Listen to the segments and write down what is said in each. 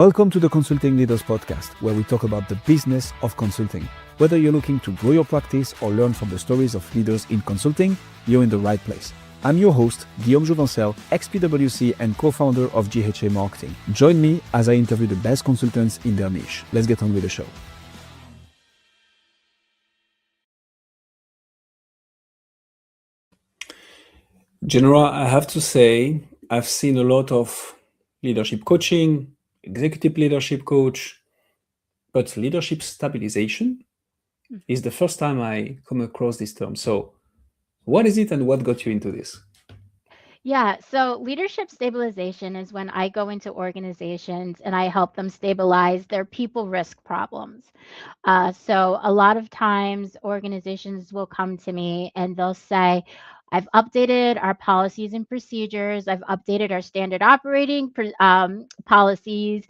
Welcome to the Consulting Leaders Podcast, where we talk about the business of consulting. Whether you're looking to grow your practice or learn from the stories of leaders in consulting, you're in the right place. I'm your host, Guillaume Jouvencel, ex-PwC and co-founder of GHA Marketing. Join me as I interview the best consultants in their niche. Let's get on with the show. Jenora, I have to say, I've seen a lot of leadership coaching, executive leadership coach, but leadership stabilization is the first time I come across this term. So what is it and what got you into this? Yeah, so leadership stabilization is when I go into organizations and I help them stabilize their people risk problems. So a lot of times organizations will come to me and they'll say, I've updated our policies and procedures. I've updated our standard operating policies.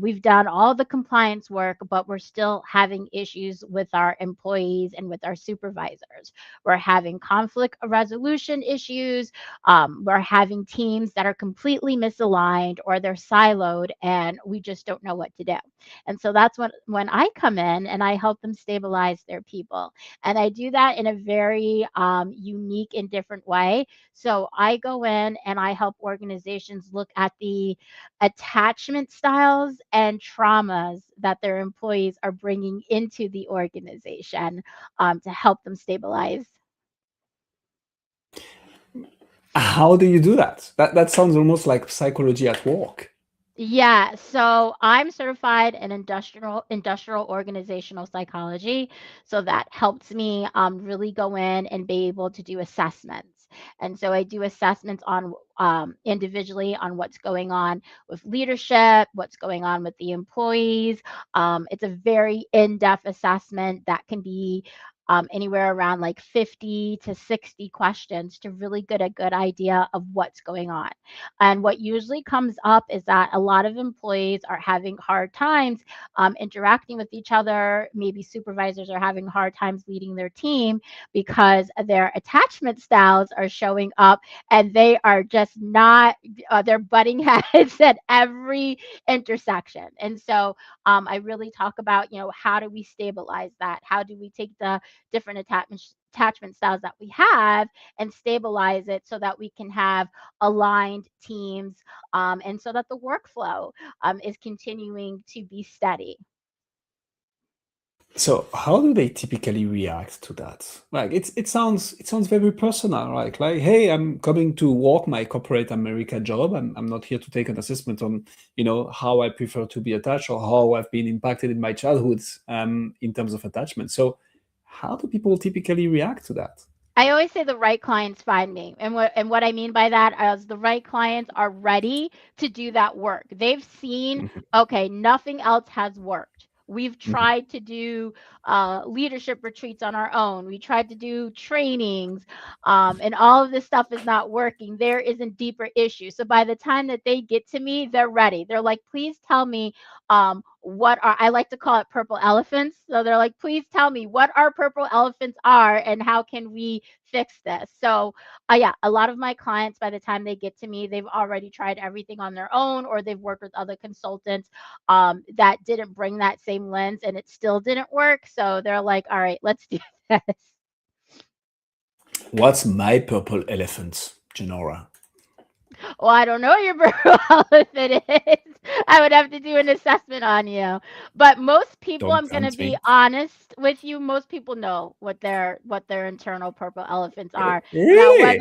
We've done all the compliance work, but we're still having issues with our employees and with our supervisors. We're having conflict resolution issues. We're having teams that are completely misaligned or they're siloed, and we just don't know what to do. And so that's when I come in and I help them stabilize their people. And I do that in a very unique and different way. So I go in and I help organizations look at the attachment styles and traumas that their employees are bringing into the organization to help them stabilize. How do you do that? That sounds almost like psychology at work. Yeah, so I'm certified in industrial organizational psychology. So that helps me really go in and be able to do assessments. And so I do assessments on individually on what's going on with leadership, what's going on with the employees. It's a very in-depth assessment that can be anywhere around like 50 to 60 questions to really get a good idea of what's going on. And what usually comes up is that a lot of employees are having hard times interacting with each other. Maybe supervisors are having hard times leading their team because their attachment styles are showing up and they are just not, they're butting heads at every intersection. And so I really talk about, how do we stabilize that? How do we take the different attachment styles that we have and stabilize it so that we can have aligned teams, and so that the workflow is continuing to be steady. So how do they typically react to that? Like it sounds very personal, right? Like, hey, I'm coming to work my corporate America job. I'm not here to take an assessment on, how I prefer to be attached or how I've been impacted in my childhood in terms of attachment. So how do people typically react to that? I always say the right clients find me. And what I mean by that is the right clients are ready to do that work. They've seen, Mhm, okay, nothing else has worked. We've mhm. tried to do leadership retreats on our own. We tried to do trainings, and all of this stuff is not working. There is a deeper issue. So by the time that they get to me, they're ready. They're like, please tell me what are, I like to call it purple elephants. So they're like, please tell me what our purple elephants are and how can we fix this. So yeah, a lot of my clients, by the time they get to me, they've already tried everything on their own or they've worked with other consultants that didn't bring that same lens and it still didn't work. So they're like, all right, let's do this. What's my purple elephant, Genora? Well, I don't know what your purple elephant is. I would have to do an assessment on you. But most people, Don't I'm going to tempt be me. honest with you, most people know what their internal purple elephants are. Now, Really?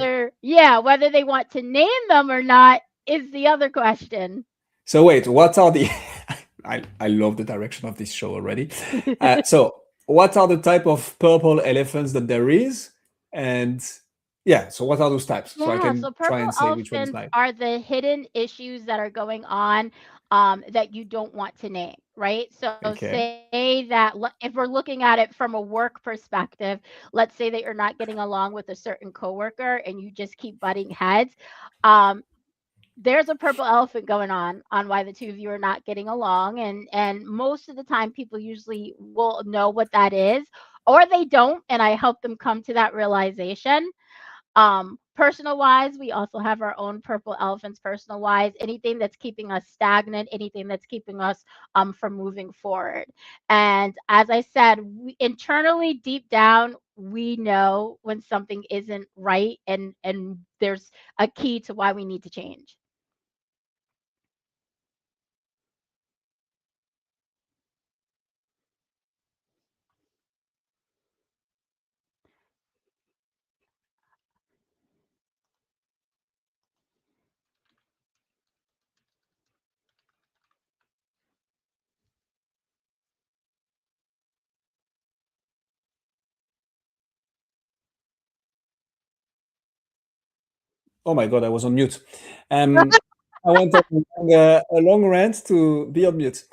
whether they want to name them or not is the other question. So wait, what are the I love the direction of this show already. So what are the type of purple elephants that there is? And yeah, so what are those types? So I Yeah, so can try purple and say which one is elephants mine. are the hidden issues that are going on that you don't want to name, right? So Okay. say that if we're looking at it from a work perspective, let's say that you're not getting along with a certain coworker and you just keep butting heads. Um, there's a purple elephant going on why the two of you are not getting along, and most of the time people usually will know what that is or they don't, and I help them come to that realization. Personal wise, we also have our own purple elephants. Personal wise, anything that's keeping us stagnant, anything that's keeping us from moving forward. And as I said, internally, deep down, we know when something isn't right, and there's a key to why we need to change. Oh my God, I was on mute. I went on a long rant to be on mute.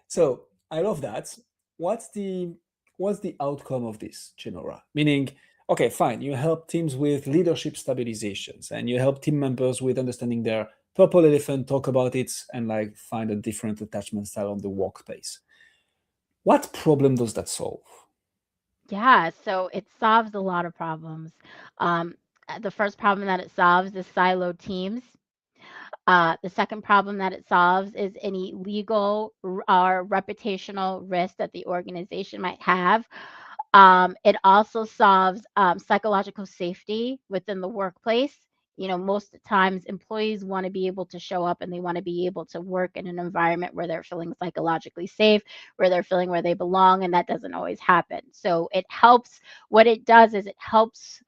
So I love that. What's the what's the outcome of this, Genora? Meaning, okay, fine, you help teams with leadership stabilizations, and you help team members with understanding their purple elephant, talk about it, and like find a different attachment style on the workplace. What problem does that solve? Yeah, so it solves a lot of problems. Um, the first problem that it solves is siloed teams. The second problem that it solves is any legal or reputational risk that the organization might have. It also solves psychological safety within the workplace. Most times employees want to be able to show up and they want to be able to work in an environment where they're feeling psychologically safe, where they're feeling where they belong, and that doesn't always happen. So it helps. What it does is it helps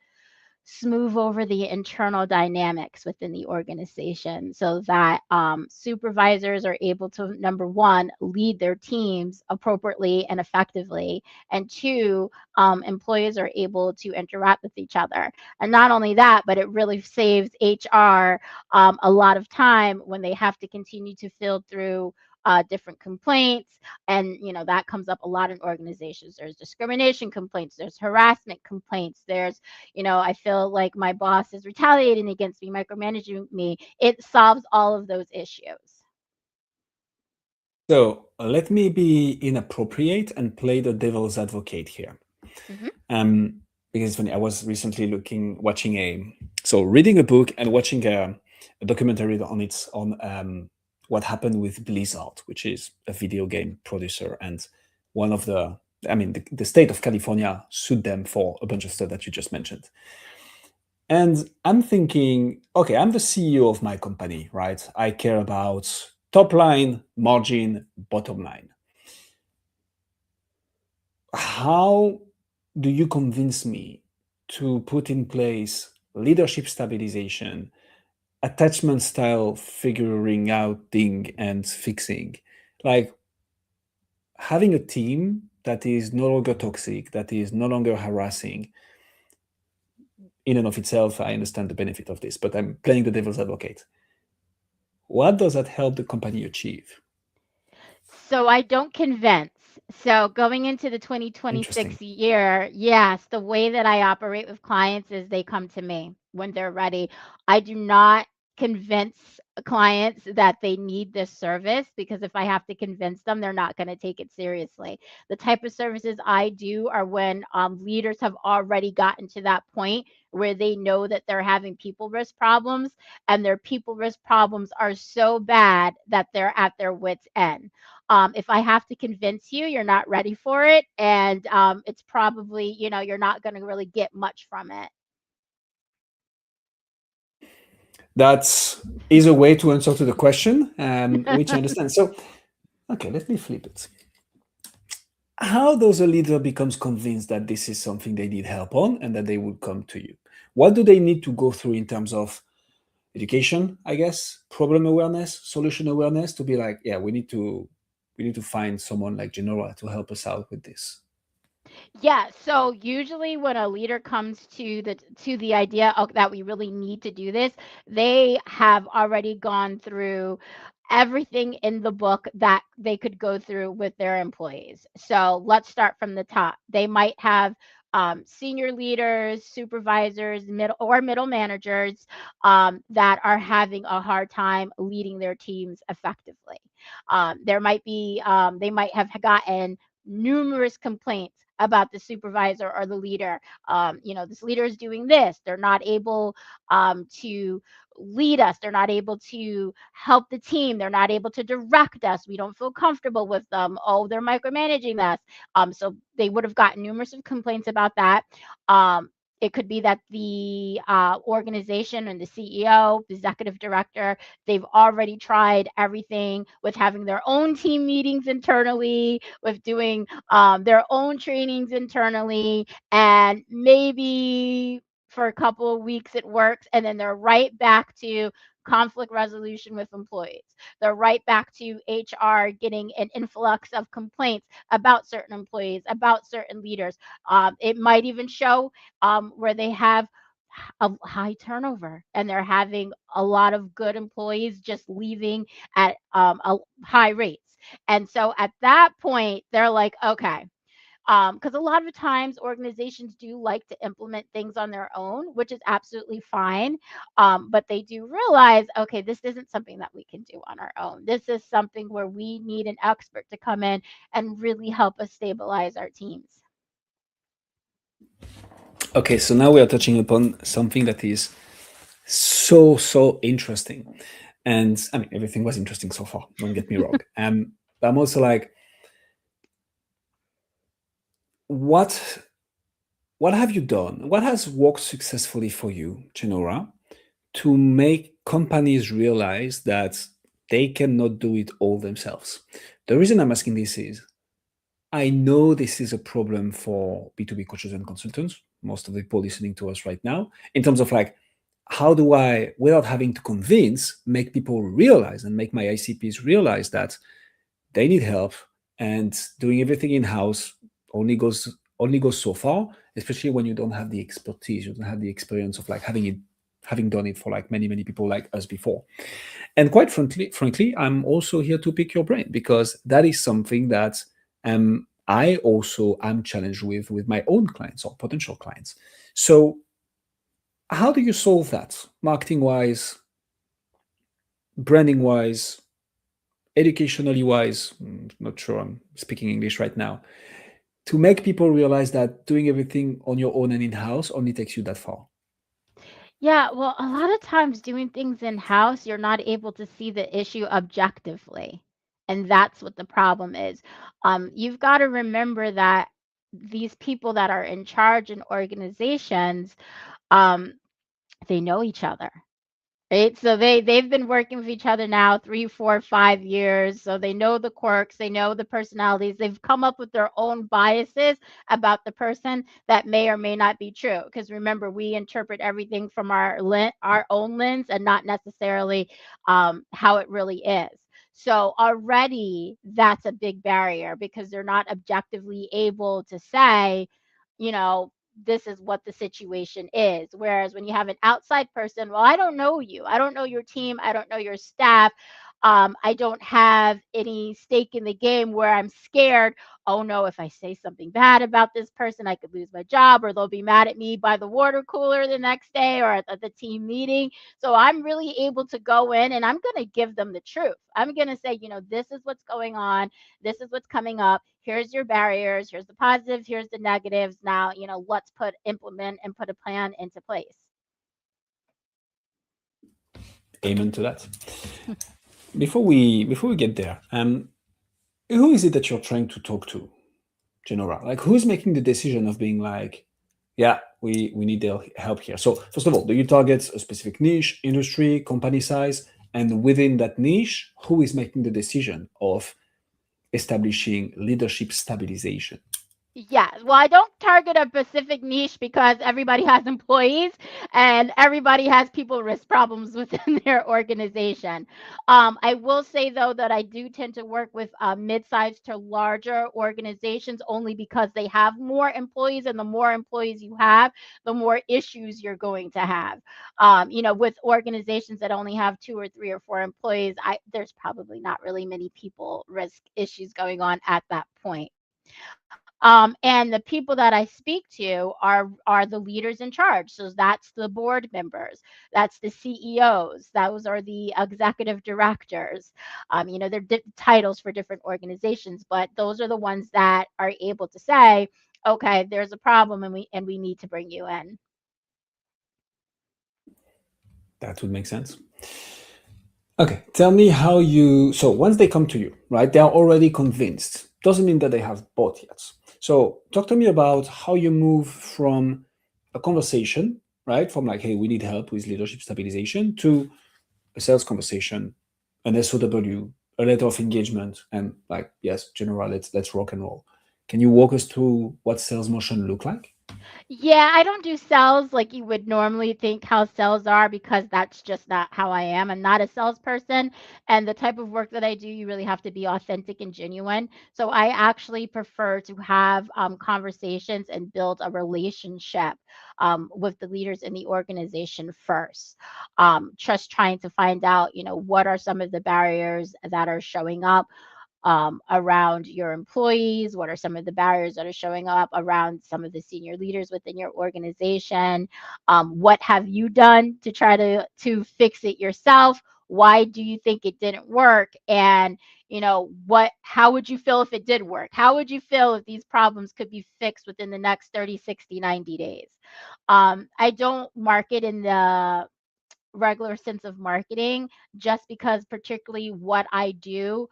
smooth over the internal dynamics within the organization so that supervisors are able to, number one, lead their teams appropriately and effectively, and two, employees are able to interact with each other. And not only that, but it really saves HR a lot of time when they have to continue to fill through different complaints. And that comes up a lot in organizations. There's discrimination complaints, there's harassment complaints, there's I feel like my boss is retaliating against me, micromanaging me. It solves all of those issues. So let me be inappropriate and play the devil's advocate here. Hmm. Because it's funny, I was recently reading a book and watching a documentary on what happened with Blizzard, which is a video game producer, and one of the state of California sued them for a bunch of stuff that you just mentioned. And I'm thinking, okay, I'm the CEO of my company, right? I care about top line, margin, bottom line. How do you convince me to put in place leadership stabilization, attachment style figuring out thing and fixing? Like having a team that is no longer toxic, that is no longer harassing, in and of itself, I understand the benefit of this, but I'm playing the devil's advocate. What does that help the company achieve? So I don't convince. So going into the Interesting. 2026 year, yes, the way that I operate with clients is they come to me when they're ready. I do not convince clients that they need this service, because if I have to convince them, they're not going to take it seriously. The type of services I do are when leaders have already gotten to that point where they know that they're having people risk problems, and their people risk problems are so bad that they're at their wits' end. If I have to convince you, you're not ready for it, and it's probably, you're not going to really get much from it. That is a way to answer to the question, which I understand. So, okay, let me flip it. How does a leader becomes convinced that this is something they need help on and that they would come to you? What do they need to go through in terms of education, I guess, problem awareness, solution awareness, to be like, yeah, we need to find someone like Genora to help us out with this. Yeah, so usually when a leader comes to the idea of that we really need to do this, they have already gone through everything in the book that they could go through with their employees. So let's start from the top. They might have senior leaders, supervisors, middle managers that are having a hard time leading their teams effectively. They might have gotten numerous complaints about the supervisor or the leader. This leader is doing this. They're not able to lead us. They're not able to help the team. They're not able to direct us. We don't feel comfortable with them. Oh, they're micromanaging us. So they would have gotten numerous of complaints about that. It could be that the organization and the CEO, the executive director, they've already tried everything with having their own team meetings internally, with doing their own trainings internally, and maybe for a couple of weeks it works, and then they're right back to conflict resolution with employees. They're right back to HR getting an influx of complaints about certain employees, about certain leaders. It might even show where they have a high turnover and they're having a lot of good employees just leaving at high rates. And so at that point, they're like, okay, because a lot of times organizations do like to implement things on their own, which is absolutely fine. But they do realize, okay, this isn't something that we can do on our own. This is something where we need an expert to come in and really help us stabilize our teams. Okay, so now we are touching upon something that is so interesting. And I mean, everything was interesting so far, don't get me wrong. But I'm also like, what what have you done? What has worked successfully for you, Genora, to make companies realize that they cannot do it all themselves? The reason I'm asking this is I know this is a problem for B2B coaches and consultants, most of the people listening to us right now, in terms of like, how do I, without having to convince, make people realize and make my ICPs realize that they need help and doing everything in-house only goes so far, especially when you don't have the expertise, you don't have the experience of like having done it for like many people like us before. And quite frankly, I'm also here to pick your brain because that is something that I also am challenged with my own clients or potential clients. So how do you solve that, marketing wise, branding wise, educationally wise? Not sure I'm speaking English right now. To make people realize that doing everything on your own and in-house only takes you that far. Yeah, well, a lot of times doing things in house, you're not able to see the issue objectively. And that's what the problem is. You've got to remember that these people that are in charge in organizations, um, they know each other. Right. So they've been working with each other now 3, 4, 5 years. So they know the quirks, they know the personalities. They've come up with their own biases about the person that may or may not be true. Because remember, we interpret everything from our own lens and not necessarily how it really is. So already that's a big barrier because they're not objectively able to say, you know, this is what the situation is. Whereas when you have an outside person, well, I don't know you. I don't know your team. I don't know your staff. I don't have any stake in the game where I'm scared. Oh no, if I say something bad about this person, I could lose my job or they'll be mad at me by the water cooler the next day or at the team meeting. So I'm really able to go in and I'm going to give them the truth. I'm going to say, this is what's going on. This is what's coming up. Here's your barriers. Here's the positives. Here's the negatives. Now, let's implement and put a plan into place. Amen to that. Before we get there, who is it that you're trying to talk to, Genora? Like, who's making the decision of being like, yeah, we need their help here? So first of all, do you target a specific niche, industry, company size, and within that niche, who is making the decision of establishing leadership stabilization? Yeah, well, I don't target a specific niche because everybody has employees and everybody has people risk problems within their organization. I will say though that I do tend to work with mid-sized to larger organizations only because they have more employees, and the more employees you have, the more issues you're going to have. With organizations that only have 2 or 3 or 4 employees, there's probably not really many people risk issues going on at that point. And the people that I speak to are the leaders in charge. So that's the board members, that's the CEOs, those are the executive directors. They're titles for different organizations, but those are the ones that are able to say, okay, there's a problem and we need to bring you in. That would make sense. Okay, tell me how you. So once they come to you, right, they are already convinced. Doesn't mean that they have bought yet. So talk to me about how you move from a conversation, right, from like, hey, we need help with leadership stabilization, to a sales conversation, an SOW, a letter of engagement, and like, yes, General, let's rock and roll. Can you walk us through what sales motion look like? Yeah, I don't do sales like you would normally think how sales are because that's just not how I am. I'm not a salesperson. And the type of work that I do, you really have to be authentic and genuine. So I actually prefer to have conversations and build a relationship with the leaders in the organization first. Just trying to find out, what are some of the barriers that are showing up around your employees? What are some of the barriers that are showing up around some of the senior leaders within your organization? What have you done to try to fix it yourself? Why do you think it didn't work? And how would you feel if it did work? How would you feel if these problems could be fixed within the next 30, 60, 90 days? I don't market in the regular sense of marketing just because particularly what I do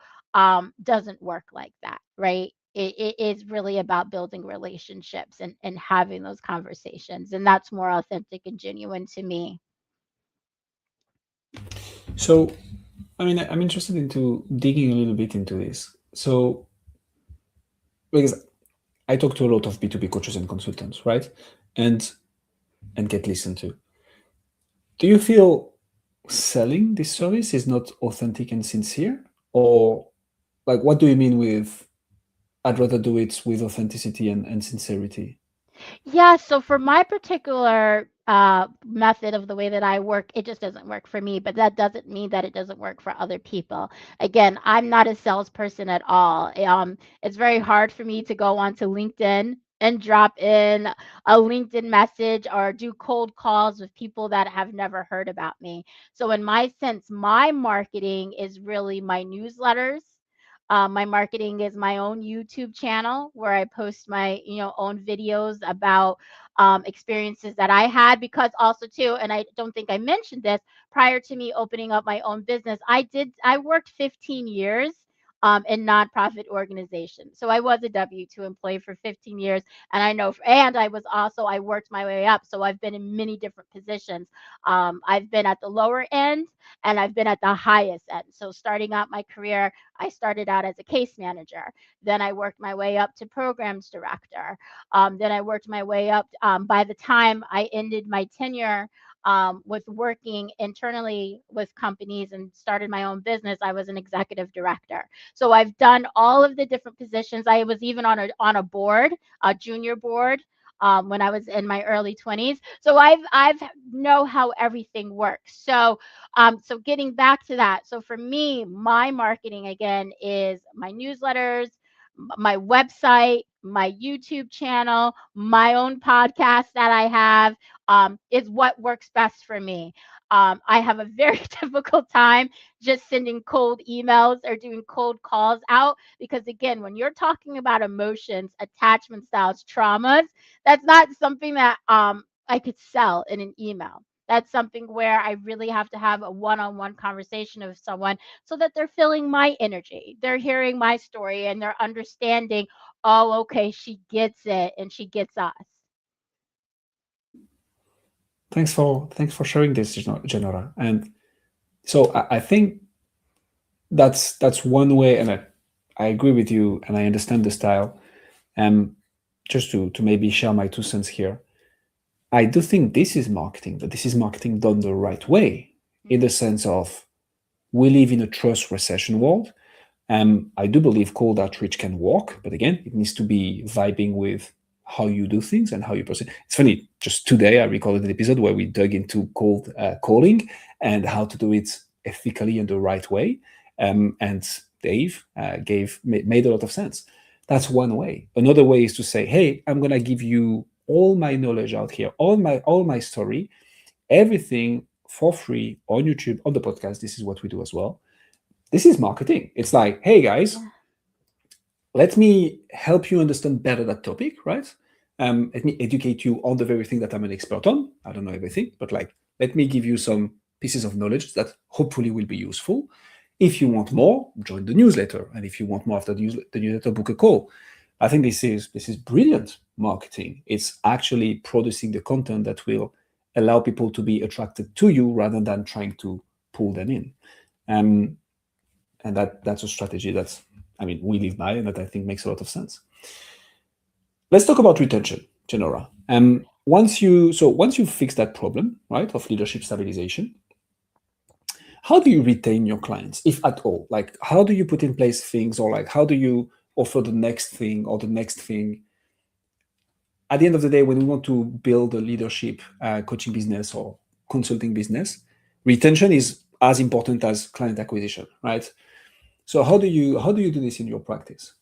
doesn't work like that, right? It is really about building relationships and having those conversations. And that's more authentic and genuine to me. So, I mean, I'm interested into digging a little bit into this. So, because I talk to a lot of B2B coaches and consultants, right? And get listened to. Do you feel selling this service is not authentic and sincere? Or like what do you mean with I'd rather do it with authenticity and sincerity? Yeah, so for my particular method of the way that I work, it just doesn't work for me, but that doesn't mean that it doesn't work for other people. Again, I'm not a salesperson at all. It's very hard for me to go onto LinkedIn and drop in a LinkedIn message or do cold calls with people that have never heard about me. So in my sense, my marketing is really my newsletters. My marketing is my own YouTube channel where I post my, own videos about experiences that I had. Because also too, and I don't think I mentioned this, prior to me opening up my own business, I worked 15 years in nonprofit organizations. So I was a W-2 employee for 15 years, and I worked my way up. So I've been in many different positions. I've been at the lower end and I've been at the highest end. So starting out my career, I started out as a case manager. Then I worked my way up to programs director. Then I worked my way up. By the time I ended my tenure with working internally with companies and started my own business, I was an executive director. So I've done all of the different positions. I was even on a board, a junior board. When I was in my early 20s, so I've know how everything works. So getting back to that, so for me, my marketing again is my newsletters, my website, my YouTube channel, my own podcast that I have is what works best for me. I have a very difficult time just sending cold emails or doing cold calls out because, again, when you're talking about emotions, attachment styles, traumas, that's not something that I could sell in an email. That's something where I really have to have a one-on-one conversation with someone so that they're feeling my energy. They're hearing my story and they're understanding, oh, okay, she gets it and she gets us. Thanks for sharing this, Genora. And so I think that's one way, and I agree with you, and I understand the style. And just to maybe share my 2 cents here, I do think this is marketing, but this is marketing done the right way, in the sense of we live in a trust recession world. I do believe cold outreach can work, but again, it needs to be vibing with how you do things and how you proceed. It's funny, just today I recorded an episode where we dug into cold calling and how to do it ethically and the right way. And Dave made a lot of sense. That's one way. Another way is to say, hey, I'm gonna give you all my knowledge out here, all my story, everything for free on YouTube, on the podcast. This is what we do as well. This is marketing. It's like, hey guys, Yeah. let me help you understand better that topic, right? Let me educate you on the very thing that I'm an expert on. I don't know everything, but like, let me give you some pieces of knowledge that hopefully will be useful. If you want more, join the newsletter. And if you want more after the newsletter, book a call. I think this is brilliant marketing. It's actually producing the content that will allow people to be attracted to you rather than trying to pull them in. Um, and that's a strategy that's, I mean, we live by and that I think makes a lot of sense. Let's talk about retention, Jenora. Once you fix that problem, right, of leadership stabilization, how do you retain your clients, if at all? Like, how do you put in place things, or like, how do you offer the next thing or the next thing? At the end of the day, when we want to build a leadership coaching business or consulting business, retention is as important as client acquisition, right? So how do you do this in your practice?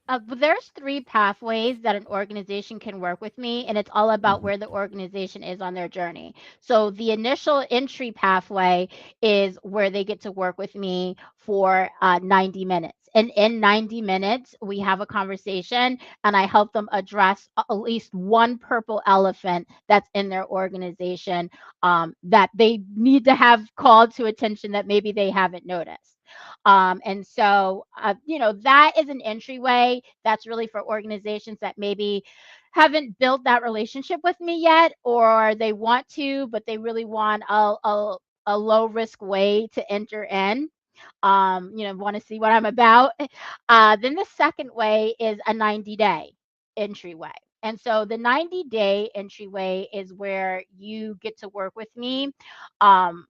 But there's three pathways that an organization can work with me, and it's all about Mhm. where the organization is on their journey. So the initial entry pathway is where they get to work with me for 90 minutes. And in 90 minutes, we have a conversation, and I help them address at least one purple elephant that's in their organization, that they need to have called to attention that maybe they haven't noticed. That is an entryway that's really for organizations that maybe haven't built that relationship with me yet, or they want to, but they really want a low risk way to enter in. Want to see what I'm about. Then the second way is a 90-day entryway. And so the 90-day entryway is where you get to work with me. Um,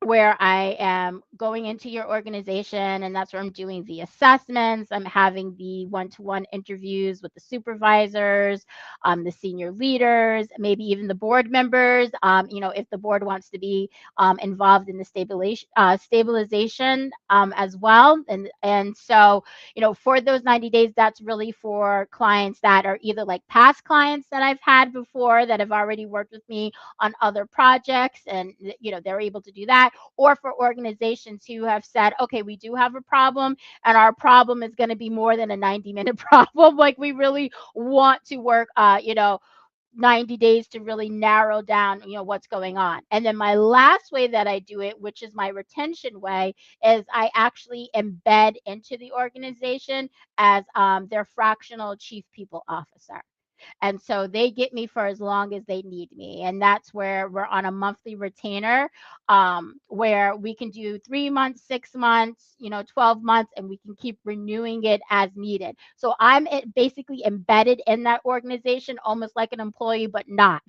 where I am going into your organization, and that's where I'm doing the assessments. I'm having the one-to-one interviews with the supervisors, the senior leaders, maybe even the board members. If the board wants to be involved in the stabilization as well. And so, for those 90 days, that's really for clients that are either like past clients that I've had before that have already worked with me on other projects, and they're able to do that, or for organizations who have said, okay, we do have a problem, and our problem is going to be more than a 90-minute problem. Like, we really want to work 90 days to really narrow down what's going on. And then my last way that I do it, which is my retention way, is I actually embed into the organization as their fractional chief people officer. And so they get me for as long as they need me. And that's where we're on a monthly retainer, where we can do 3 months, 6 months, 12 months, and we can keep renewing it as needed. So I'm basically embedded in that organization almost like an employee, but not.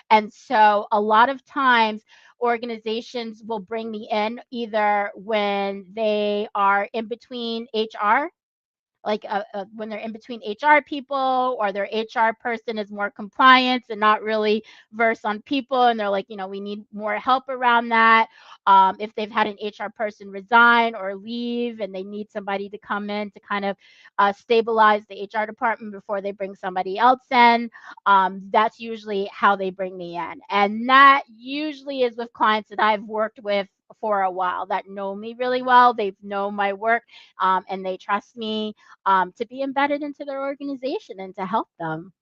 And so a lot of times, organizations will bring me in either when they are in between HR, like when they're in between HR people, or their HR person is more compliance and not really versed on people, and they're like, we need more help around that. If they've had an HR person resign or leave and they need somebody to come in to kind of stabilize the HR department before they bring somebody else in, that's usually how they bring me in. And that usually is with clients that I've worked with for a while, that know me really well. They've known my work, and they trust me to be embedded into their organization and to help them.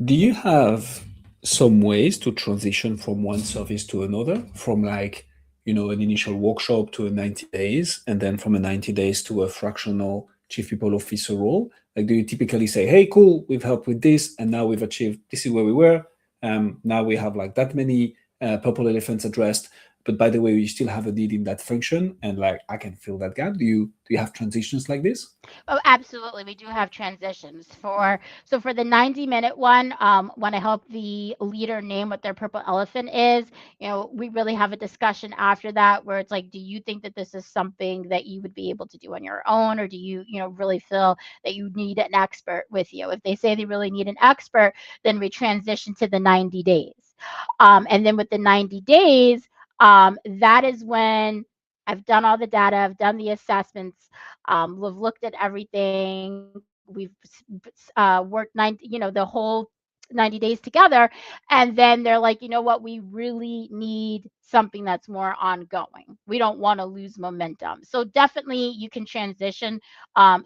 Do you have some ways to transition from one service to another, from like, an initial workshop to a 90 days, and then from a 90 days to a fractional chief people officer role? Like, do you typically say, hey, cool, we've helped with this, and now we've achieved, this is where we were. Now we have like that many purple elephants addressed, but by the way, we still have a need in that function, and like I can fill that gap. Do you have transitions like this? Oh, absolutely. We do have transitions for the 90-minute one. When I help the leader name what their purple elephant is, we really have a discussion after that where it's like, do you think that this is something that you would be able to do on your own, or do you, really feel that you need an expert with you? If they say they really need an expert, then we transition to the 90 days. And then with the 90 days, that is when I've done all the data, I've done the assessments, we've looked at everything. We've worked the whole 90 days together. And then they're like, you know what, we really need something that's more ongoing. We don't want to lose momentum. So definitely you can transition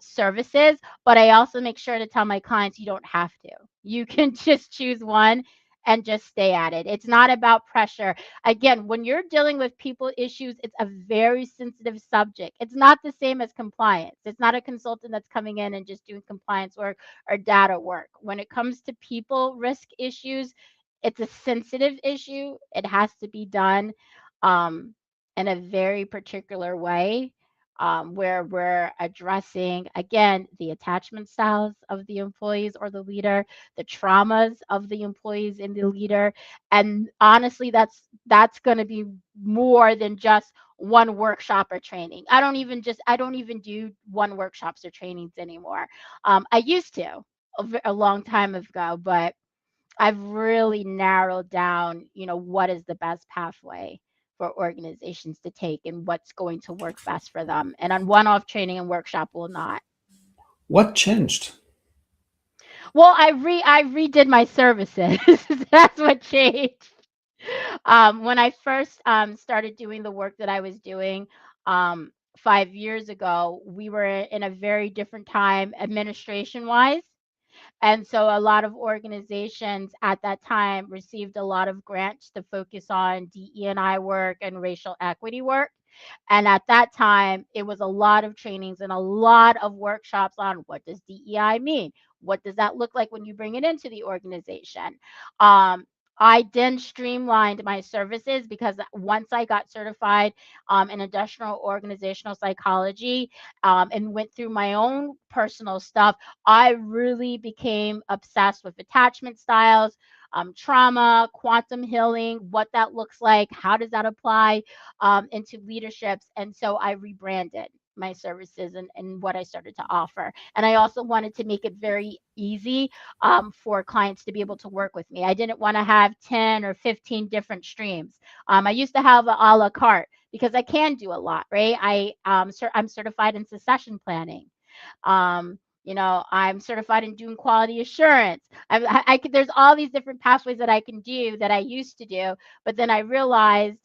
services, but I also make sure to tell my clients you don't have to. You can just choose one and just stay at it. It's not about pressure. Again, when you're dealing with people issues, it's a very sensitive subject. It's not the same as compliance. It's not a consultant that's coming in and just doing compliance work or data work. When it comes to people risk issues, it's a sensitive issue. It has to be done um, in a very particular way, where we're addressing, again, the attachment styles of the employees or the leader, the traumas of the employees and the leader. And honestly, that's going to be more than just one workshop or training. I don't even do one workshops or trainings anymore. I used to a long time ago, but I've really narrowed down, what is the best pathway for organizations to take and what's going to work best for them. And on one-off training and workshop will not. What changed? Well, I redid my services. That's what changed. When I first started doing the work that I was doing 5 years ago, we were in a very different time administration wise. And so a lot of organizations at that time received a lot of grants to focus on DE&I work and racial equity work. And at that time, it was a lot of trainings and a lot of workshops on what does DEI mean? What does that look like when you bring it into the organization? I then streamlined my services because once I got certified in industrial organizational psychology and went through my own personal stuff, I really became obsessed with attachment styles, trauma, quantum healing, what that looks like, how does that apply into leaderships. And so I rebranded my services and what I started to offer. And I also wanted to make it very easy for clients to be able to work with me. I didn't want to have 10 or 15 different streams. I used to have a la carte because I can do a lot, right? I'm certified in succession planning. I'm certified in doing quality assurance. There's all these different pathways that I can do that I used to do, but then I realized,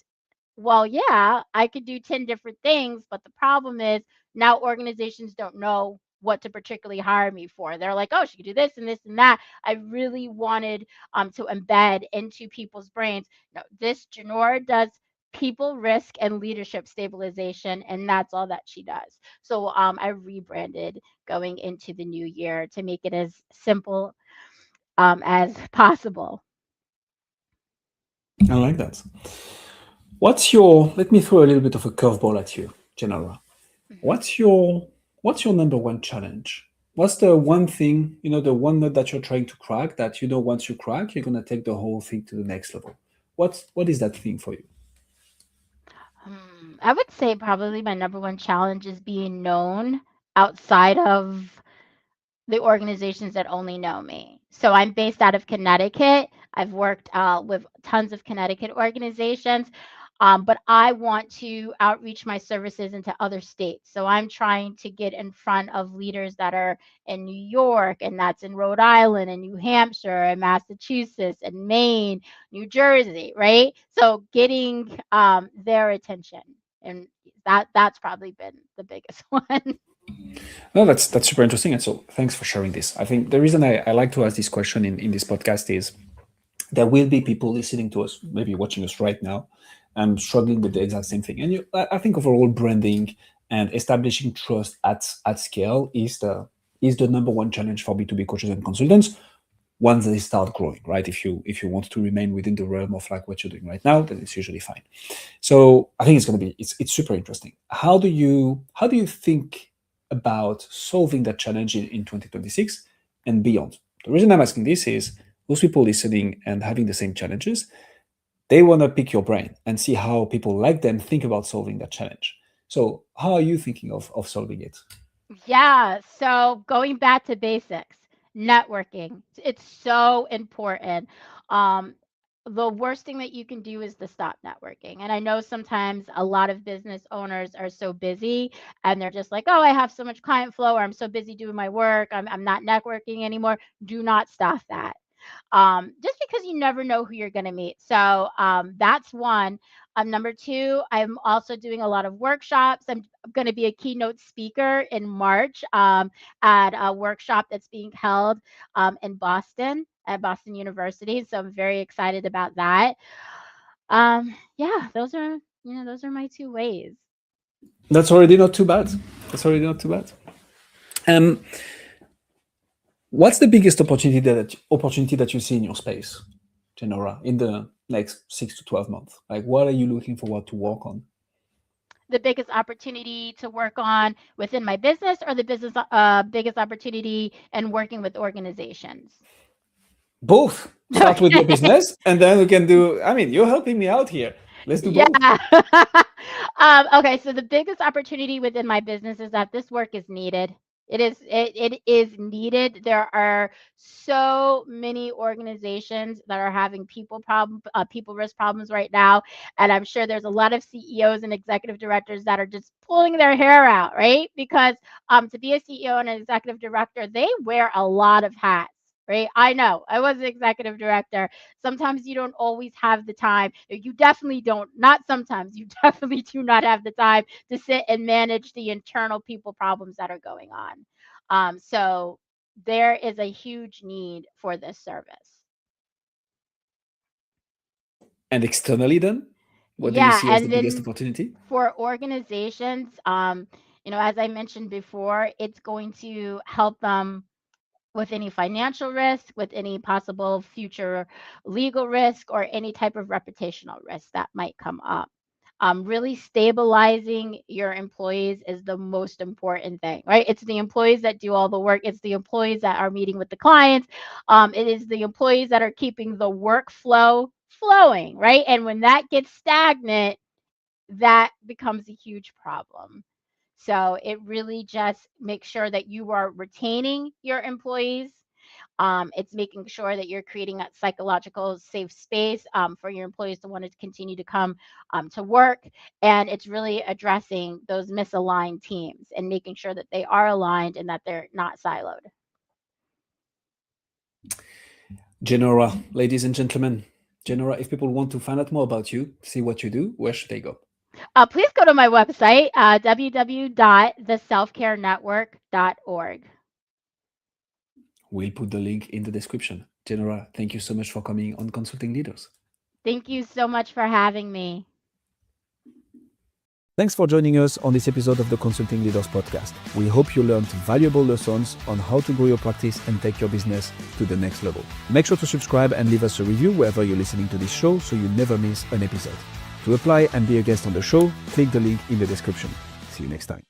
well, yeah, I could do 10 different things, but the problem is now organizations don't know what to particularly hire me for. They're like, oh, she could do this and this and that. I really wanted to embed into people's brains. No, this Jenora does people risk and leadership stabilization, and that's all that she does. So I rebranded going into the new year to make it as simple as possible. I like that. Let me throw a little bit of a curveball at you, Genera. Mhm. What's your what's your number one challenge? What's the one thing, the one nut that you're trying to crack that once you crack, you're gonna take the whole thing to the next level? What is that thing for you? I would say probably my number one challenge is being known outside of the organizations that only know me. So I'm based out of Connecticut. I've worked with tons of Connecticut organizations, but I want to outreach my services into other states. So I'm trying to get in front of leaders that are in New York, and that's in Rhode Island, and New Hampshire, and Massachusetts, and Maine, New Jersey, right? So getting their attention, and that's probably been the biggest one. No, that's super interesting. And so thanks for sharing this. I think the reason I like to ask this question in this podcast is there will be people listening to us, maybe watching us right now, and struggling with the exact same thing. And I think overall branding and establishing trust at scale is the number one challenge for B2B coaches and consultants once they start growing, right? If you want to remain within the realm of like what you're doing right now, then it's usually fine. So I think it's super interesting. How do you think about solving that challenge in 2026 and beyond? The reason I'm asking this is those people listening and having the same challenges, they want to pick your brain and see how people like them think about solving that challenge. So how are you thinking of solving it? Yeah, so going back to basics, networking. It's so important. Um, the worst thing that you can do is to stop networking. And I know sometimes a lot of business owners are so busy and they're just like, oh, I have so much client flow, or I'm so busy doing my work, I'm not networking anymore. Do not stop that. just because you never know who you're going to meet. So that's one. Number two, I'm also doing a lot of workshops. I'm going to be a keynote speaker in March at a workshop that's being held in Boston at Boston University. So I'm very excited about that. Yeah, those are my two ways. That's already not too bad. That's already not too bad. What's the biggest opportunity that you see in your space, Jenora, in the next 6 to 12 months? Like, what are you looking forward to work on? The biggest opportunity to work on within my business, or the business biggest opportunity in working with organizations? Both. Start with your Okay. business, and then we can do. I mean, you're helping me out here. Let's do Yeah. both. Okay, so the biggest opportunity within my business is that this work is needed. It is needed. There are so many organizations that are having people risk problems right now, and I'm sure there's a lot of CEOs and executive directors that are just pulling their hair out, right? Because to be a CEO and an executive director, they wear a lot of hats. Right. I know. I was an executive director. Sometimes you don't always have the time. You definitely don't, not sometimes, you definitely do not have the time to sit and manage the internal people problems that are going on. So there is a huge need for this service. And externally, then, what do you Yeah. see as the And biggest then opportunity? for organizations, as I mentioned before, it's going to help them with any financial risk, with any possible future legal risk, or any type of reputational risk that might come up. Really stabilizing your employees is the most important thing, right? It's the employees that do all the work. It's the employees that are meeting with the clients. It is the employees that are keeping the workflow flowing, right? And when that gets stagnant, that becomes a huge problem. So it really just makes sure that you are retaining your employees. It's making sure that you're creating that psychological safe space for your employees to want to continue to come to work. And it's really addressing those misaligned teams and making sure that they are aligned and that they're not siloed. Jenora, ladies and gentlemen, Jenora, if people want to find out more about you, see what you do, where should they go? Please go to my website, www.theselfcarenetwork.org. We'll put the link in the description. Jenora, thank you so much for coming on Consulting Leaders. Thank you so much for having me. Thanks for joining us on this episode of the Consulting Leaders Podcast. We hope you learned valuable lessons on how to grow your practice and take your business to the next level. Make sure to subscribe and leave us a review wherever you're listening to this show so you never miss an episode. To apply and be a guest on the show, click the link in the description. See you next time.